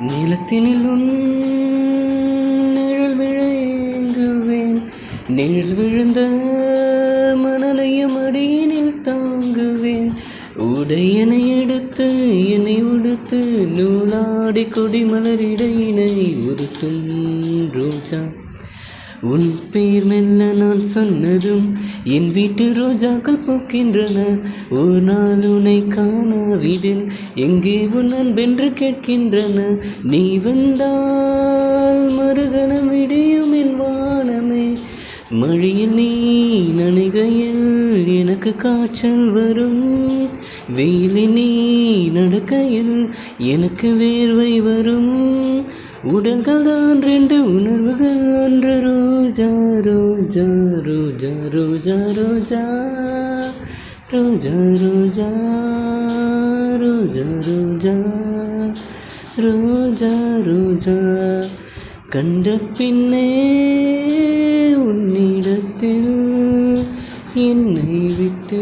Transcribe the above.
நிலத்தினில் உன் நிழல் விழுங்குவேன், நிழல் விழுந்த மணலையும் அடியினில் தாங்குவேன். உடையனை எடுத்து என்னை உடுத்து நூலாடி கொடிமலர் இடையினை உடுத்தும் ரோஜா. உன் பேர் மெல்ல நான் சொன்னதும் என் வீட்டு ரோஜாக்கள் பூக்கின்றன. ஒரு நாள் உன்னை காணாவிடில் எங்கே உன் அன்பென்று கேட்கின்றன. நீ வந்தால் மறுகணம் விடியும் என் வானமே. மழையில் நீ நனைகையில் எனக்கு காய்ச்சல் வரும். வெயிலில் நீ நடக்கையில் எனக்கு வேர்வை வரும். உடல்கள் தான் ரெண்டு, உணர்வுகள் ஒன்று. ரோஜா ரோஜா ரோஜா ரோஜா ரோஜா ரோஜா ரோஜா ரோஜா ரோஜா ரோஜா ரோஜா. கண்ட பின்னே உன்னிடத்தில் என்னை விட்டு